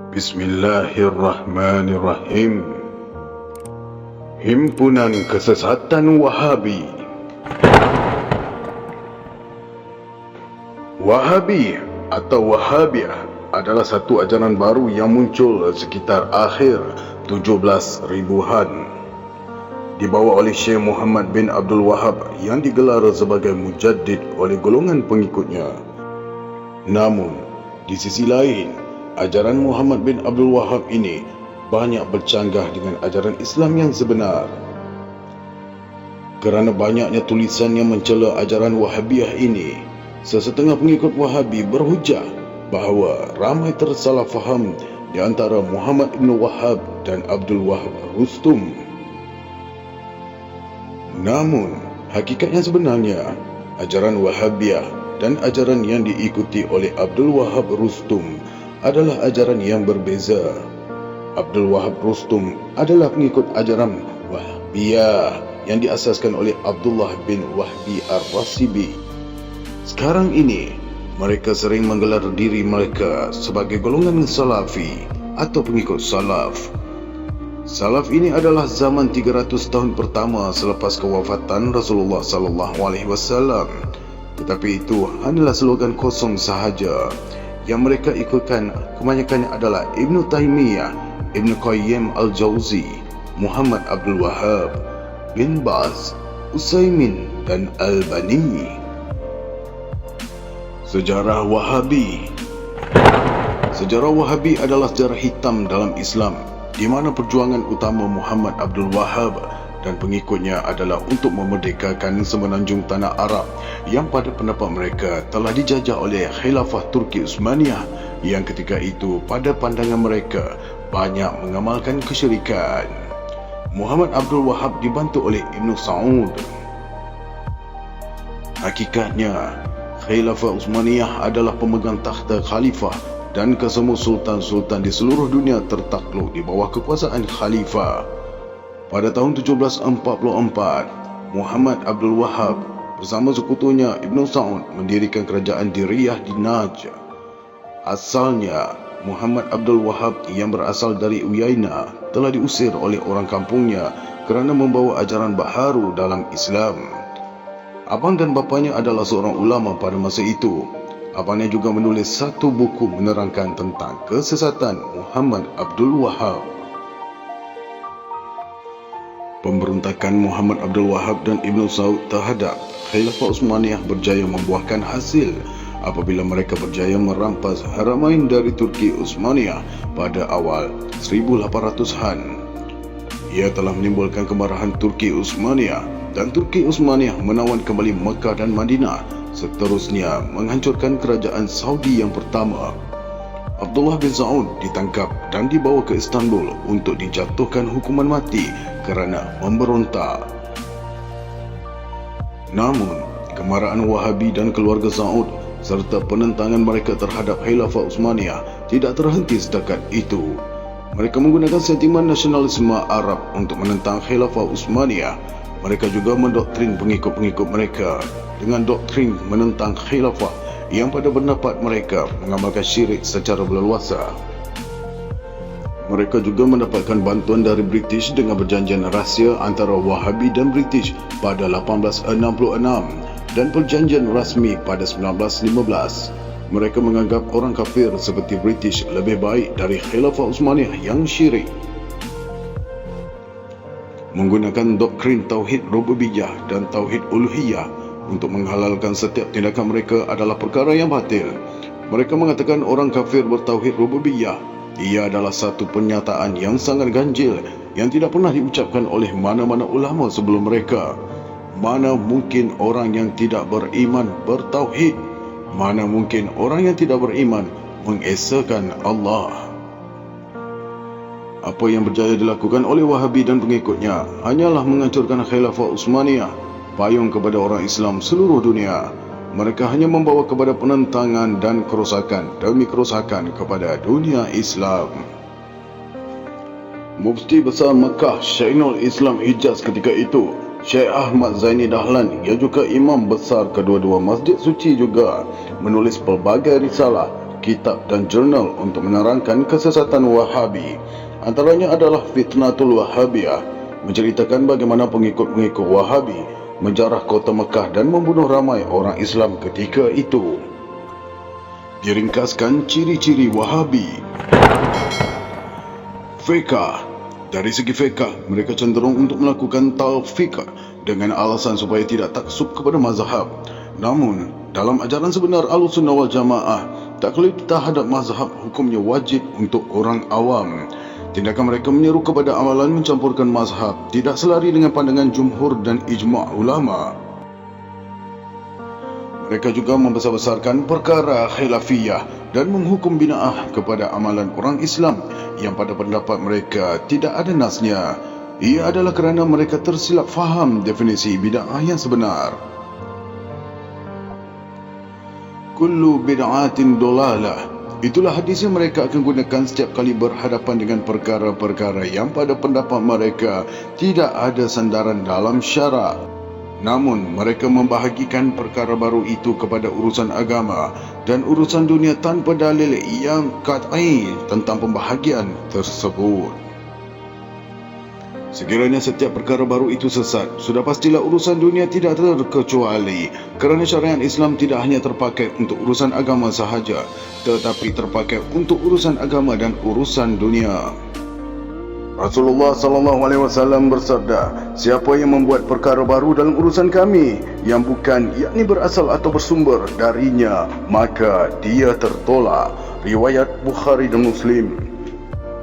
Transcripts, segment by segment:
Bismillahirrahmanirrahim. Himpunan Kesesatan Wahabi. Wahabi atau Wahabiyah adalah satu ajaran baru yang muncul sekitar akhir 17 ribuan. Dibawa oleh Syekh Muhammad bin Abdul Wahab yang digelar sebagai mujaddid oleh golongan pengikutnya. Namun, di sisi lain, ajaran Muhammad bin Abdul Wahab ini banyak bercanggah dengan ajaran Islam yang sebenar. Kerana banyaknya tulisan yang mencela ajaran Wahabiyah ini, sesetengah pengikut Wahabi berhujah bahawa ramai tersalah faham di antara Muhammad bin Wahab dan Abdul Wahab Rustum. Namun, hakikatnya sebenarnya, ajaran Wahabiyah dan ajaran yang diikuti oleh Abdul Wahab Rustum adalah ajaran yang berbeza. Abdul Wahab Rustum adalah pengikut ajaran Wahabiyah yang diasaskan oleh Abdullah bin Wahbi Ar-Rasibi. Sekarang ini, mereka sering menggelar diri mereka sebagai golongan Salafi atau pengikut Salaf. Salaf ini adalah zaman 300 tahun pertama selepas kewafatan Rasulullah SAW. Tetapi itu hanyalah slogan kosong sahaja. Yang mereka ikutkan kebanyakannya adalah Ibn Taymiyah, Ibn Qayyim Al-Jawzi, Muhammad Abdul Wahab, Bin Baz, Utsaimin dan Albani. Sejarah Wahabi. Sejarah Wahabi adalah sejarah hitam dalam Islam, di mana perjuangan utama Muhammad Abdul Wahab dan pengikutnya adalah untuk memerdekakan semenanjung tanah Arab yang pada pendapat mereka telah dijajah oleh Khilafah Turki Utsmaniyah yang ketika itu pada pandangan mereka banyak mengamalkan kesyirikan. Muhammad Abdul Wahab dibantu oleh Ibn Saud. Hakikatnya, Khilafah Utsmaniyah adalah pemegang takhta khalifah dan kesemua sultan-sultan di seluruh dunia tertakluk di bawah kekuasaan khalifah. Pada tahun 1744, Muhammad Abdul Wahab bersama sekutunya Ibn Saud mendirikan kerajaan di Riyadh di Najd. Asalnya, Muhammad Abdul Wahab yang berasal dari Uyainah telah diusir oleh orang kampungnya kerana membawa ajaran baharu dalam Islam. Abang dan bapanya adalah seorang ulama pada masa itu. Abangnya juga menulis satu buku menerangkan tentang kesesatan Muhammad Abdul Wahab. Pemberontakan Muhammad Abdul Wahab dan Ibn Saud terhadap Khilafah Utsmaniyah berjaya membuahkan hasil apabila mereka berjaya merampas Haramain dari Turki Utsmaniyah pada awal 1800-an. Ia telah menimbulkan kemarahan Turki Utsmaniyah dan Turki Utsmaniyah menawan kembali Mekah dan Madinah, seterusnya menghancurkan kerajaan Saudi yang pertama. Abdullah bin Saud ditangkap dan dibawa ke Istanbul untuk dijatuhkan hukuman mati kerana memberontak. Namun, kemarahan Wahabi dan keluarga Saud serta penentangan mereka terhadap Khilafah Utsmaniyah tidak terhenti setakat itu. Mereka menggunakan sentimen nasionalisme Arab untuk menentang Khilafah Utsmaniyah. Mereka juga mendoktrin pengikut-pengikut mereka dengan doktrin menentang Khilafah yang pada pendapat mereka mengamalkan syirik secara berleluasa. Mereka juga mendapatkan bantuan dari British dengan perjanjian rahsia antara Wahabi dan British pada 1866 dan perjanjian rasmi pada 1915. Mereka menganggap orang kafir seperti British lebih baik dari Khilafah Utsmaniyah yang syirik. Menggunakan doktrin Tauhid Rububiyah dan Tauhid Uluhiyah untuk menghalalkan setiap tindakan mereka adalah perkara yang batil. Mereka mengatakan orang kafir bertauhid rububiyah. Ia adalah satu pernyataan yang sangat ganjil yang tidak pernah diucapkan oleh mana-mana ulama sebelum mereka. Mana mungkin orang yang tidak beriman bertauhid? Mana mungkin orang yang tidak beriman mengesakan Allah? Apa yang berjaya dilakukan oleh Wahabi dan pengikutnya hanyalah menghancurkan Khilafah Utsmaniyah, payung kepada orang Islam seluruh dunia. Mereka hanya membawa kepada penentangan dan kerosakan demi kerosakan kepada dunia Islam. Mufti besar Mekah Syekhul Islam Hijaz ketika itu, Syekh Ahmad Zaini Dahlan, yang juga imam besar kedua-dua masjid suci, juga menulis pelbagai risalah, kitab dan jurnal untuk menerangkan kesesatan Wahabi. Antaranya adalah Fitnatul Wahabiyah, menceritakan bagaimana pengikut-pengikut Wahabi menjarah kota Mekah dan membunuh ramai orang Islam ketika itu. Diringkaskan ciri-ciri Wahabi. Fiqh. Dari segi fiqh, mereka cenderung untuk melakukan talfiq dengan alasan supaya tidak taksub kepada mazhab. Namun, dalam ajaran sebenar Ahlussunnah wal Jamaah, taklid terhadap mazhab hukumnya wajib untuk orang awam. Tindakan mereka menyeru kepada amalan mencampurkan mazhab, tidak selari dengan pandangan jumhur dan ijma' ulama. Mereka juga membesar-besarkan perkara khilafiyah dan menghukum bid'ah kepada amalan orang Islam yang pada pendapat mereka tidak ada nasnya. Ia adalah kerana mereka tersilap faham definisi bid'ah yang sebenar. Kullu bid'atin dolalah. Itulah hadis yang mereka akan gunakan setiap kali berhadapan dengan perkara-perkara yang pada pendapat mereka tidak ada sandaran dalam syarak. Namun, mereka membahagikan perkara baru itu kepada urusan agama dan urusan dunia tanpa dalil yang qat'i tentang pembahagian tersebut. Sekiranya setiap perkara baru itu sesat, sudah pastilah urusan dunia tidak terkecuali, kerana syariat Islam tidak hanya terpakai untuk urusan agama sahaja, tetapi terpakai untuk urusan agama dan urusan dunia. Rasulullah SAW bersabda, siapa yang membuat perkara baru dalam urusan kami yang bukan yakni berasal atau bersumber darinya, maka dia tertolak. Riwayat Bukhari dan Muslim.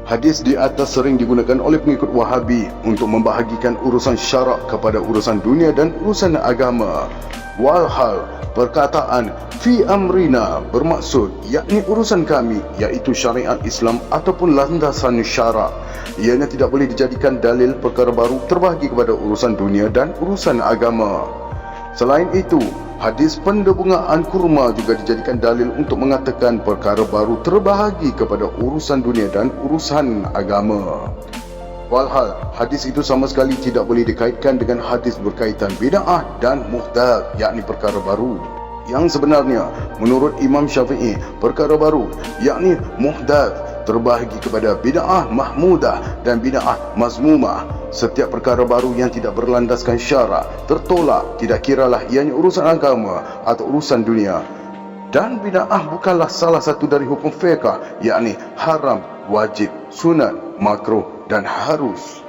Hadis di atas sering digunakan oleh pengikut Wahabi untuk membahagikan urusan syarak kepada urusan dunia dan urusan agama. Walhal, perkataan fi amrina bermaksud yakni urusan kami, iaitu syariat Islam ataupun landasan syarak. Ianya tidak boleh dijadikan dalil perkara baru terbahagi kepada urusan dunia dan urusan agama. Selain itu, hadis pendebungaan kurma juga dijadikan dalil untuk mengatakan perkara baru terbahagi kepada urusan dunia dan urusan agama. Walhal, hadis itu sama sekali tidak boleh dikaitkan dengan hadis berkaitan bid'ah dan muhdath, yakni perkara baru. Yang sebenarnya, menurut Imam Syafi'i, perkara baru, yakni muhdath, terbahagi kepada bid'ah mahmudah dan bid'ah mazmumah. Setiap perkara baru yang tidak berlandaskan syarak tertolak, tidak kiralah ianya urusan agama atau urusan dunia. Dan bid'ah bukanlah salah satu dari hukum fiqh, yakni haram, wajib, sunat, makruh dan harus.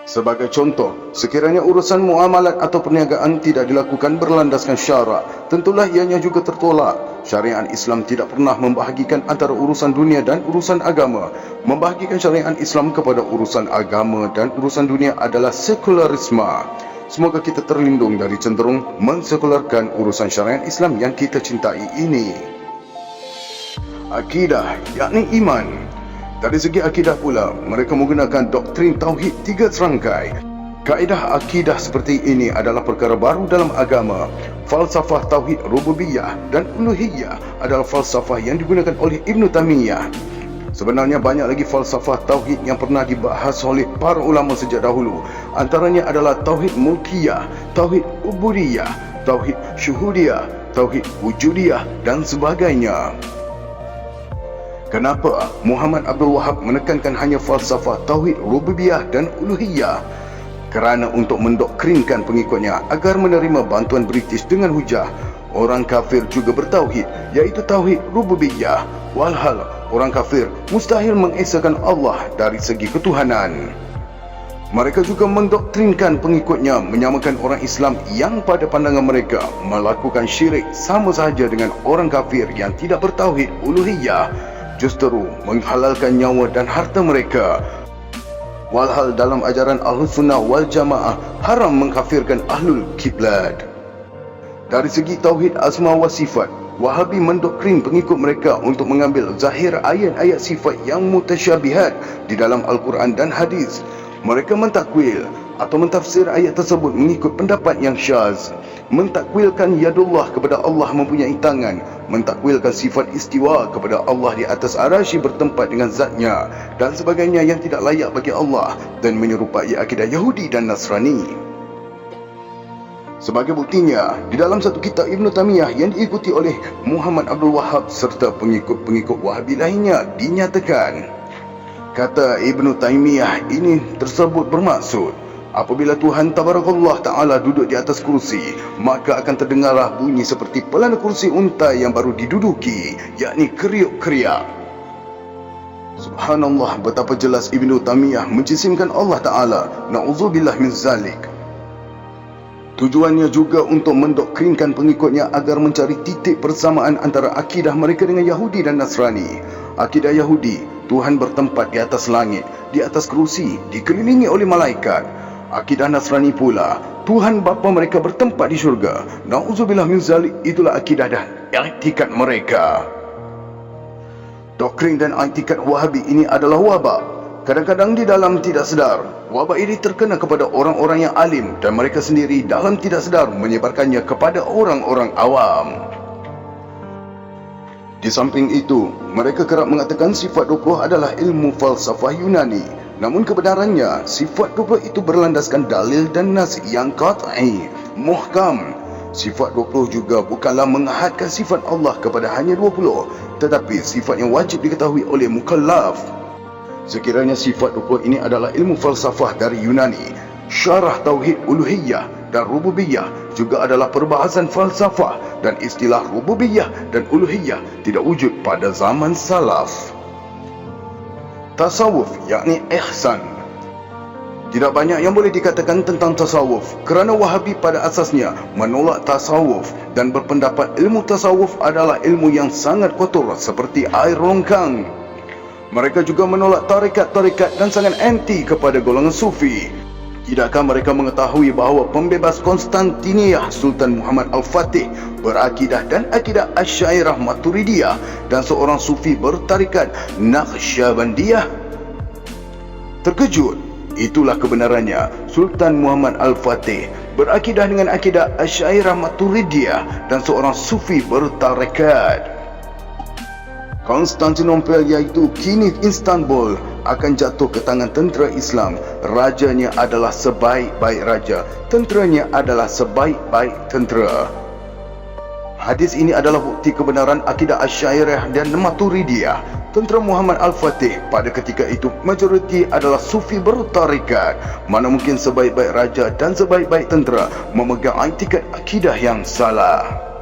Sebagai contoh, sekiranya urusan muamalat atau perniagaan tidak dilakukan berlandaskan syarak, tentulah ianya juga tertolak. Syariat Islam tidak pernah membahagikan antara urusan dunia dan urusan agama. Membahagikan syariat Islam kepada urusan agama dan urusan dunia adalah sekularisme. Semoga kita terlindung dari cenderung mensekularkan urusan syariat Islam yang kita cintai ini. Akidah, yakni iman. Dari segi akidah pula, mereka menggunakan doktrin tauhid 3 serangkai. Kaedah akidah seperti ini adalah perkara baru dalam agama. Falsafah tauhid rububiyah dan uluhiyah adalah falsafah yang digunakan oleh Ibn Taymiyah. Sebenarnya banyak lagi falsafah tauhid yang pernah dibahas oleh para ulama sejak dahulu. Antaranya adalah tauhid mulkiyah, tauhid ubudiyah, tauhid syuhudiyah, tauhid wujudiyah dan sebagainya. Kenapa Muhammad Abdul Wahab menekankan hanya falsafah tauhid rububiyah dan uluhiyah? Kerana untuk mendoktrinkan pengikutnya agar menerima bantuan British dengan hujah, orang kafir juga bertauhid, iaitu tauhid rububiyah. Walhal, orang kafir mustahil mengesahkan Allah dari segi ketuhanan. Mereka juga mendoktrinkan pengikutnya menyamakan orang Islam yang pada pandangan mereka melakukan syirik sama sahaja dengan orang kafir yang tidak bertauhid uluhiyah, justru menghalalkan nyawa dan harta mereka. Walhal dalam ajaran Ahlussunnah wal Jamaah haram mengkafirkan Ahlul Qiblat. Dari segi tauhid asma wa sifat, Wahabi mendoktrin pengikut mereka untuk mengambil zahir ayat-ayat sifat yang mutasyabihat di dalam Al-Quran dan hadis. Mereka mentakwil atau mentafsir ayat tersebut mengikut pendapat yang syaz. Mentakwilkan yadullah kepada Allah mempunyai tangan, mentakwilkan sifat istiwa kepada Allah di atas arasy bertempat dengan zatnya dan sebagainya yang tidak layak bagi Allah dan menyerupai akidah Yahudi dan Nasrani. Sebagai buktinya, di dalam satu kitab Ibn Taymiyah yang diikuti oleh Muhammad Abdul Wahab serta pengikut-pengikut Wahabi lainnya dinyatakan, kata Ibn Taymiyah ini tersebut bermaksud, apabila Tuhan Tabarakallah Ta'ala duduk di atas kursi, maka akan terdengarlah bunyi seperti pelana kursi unta yang baru diduduki, yakni kriuk-kriak. Subhanallah, betapa jelas Ibn Taymiyah menjisimkan Allah Ta'ala. Na'udzubillah min zalik. Tujuannya juga untuk mendoktrinkan pengikutnya agar mencari titik persamaan antara akidah mereka dengan Yahudi dan Nasrani. Akidah Yahudi, Tuhan bertempat di atas langit, di atas kerusi, dikelilingi oleh malaikat. Akidah Nasrani pula, Tuhan bapa mereka bertempat di syurga. Na'udzubillah min zalik, itulah akidah dan i'tikad mereka. Doktrin dan i'tikad Wahabi ini adalah wabak. Kadang-kadang di dalam tidak sedar, wabak ini terkena kepada orang-orang yang alim dan mereka sendiri dalam tidak sedar menyebarkannya kepada orang-orang awam. Di samping itu, mereka kerap mengatakan sifat 20 adalah ilmu falsafah Yunani. Namun kebenarannya, sifat 20 itu berlandaskan dalil dan nas yang qat'i, muhkam. Sifat 20 juga bukanlah mengahadkan sifat Allah kepada hanya 20, tetapi sifat yang wajib diketahui oleh mukallaf. Sekiranya sifat 20 ini adalah ilmu falsafah dari Yunani, syarah tauhid uluhiyah dan rububiyah juga adalah perbahasan falsafah, dan istilah rububiyah dan uluhiyah tidak wujud pada zaman salaf. Tasawuf, yakni ihsan. Tidak banyak yang boleh dikatakan tentang tasawuf kerana Wahabi pada asasnya menolak tasawuf dan berpendapat ilmu tasawuf adalah ilmu yang sangat kotor seperti air longkang. Mereka juga menolak tarekat-tarekat dan sangat anti kepada golongan sufi. Tidakkah mereka mengetahui bahawa pembebas Konstantiniyah Sultan Muhammad Al-Fatih berakidah dan akidah Asy'ariyah Maturidiyah dan seorang sufi bertarikat Naqsyabandiyah? Terkejut, itulah kebenarannya. Sultan Muhammad Al-Fatih berakidah dengan akidah Asy'ariyah Maturidiyah dan seorang sufi bertarikat. Konstantinopel, iaitu kini Istanbul, akan jatuh ke tangan tentera Islam. Rajanya adalah sebaik-baik raja, tenteranya adalah sebaik-baik tentera. Hadis ini adalah bukti kebenaran akidah Asy'ariyah dan Maturidiyah. Tentera Muhammad Al-Fatih pada ketika itu majoriti adalah sufi bertarikat. Mana mungkin sebaik-baik raja dan sebaik-baik tentera memegang i'tikad akidah yang salah.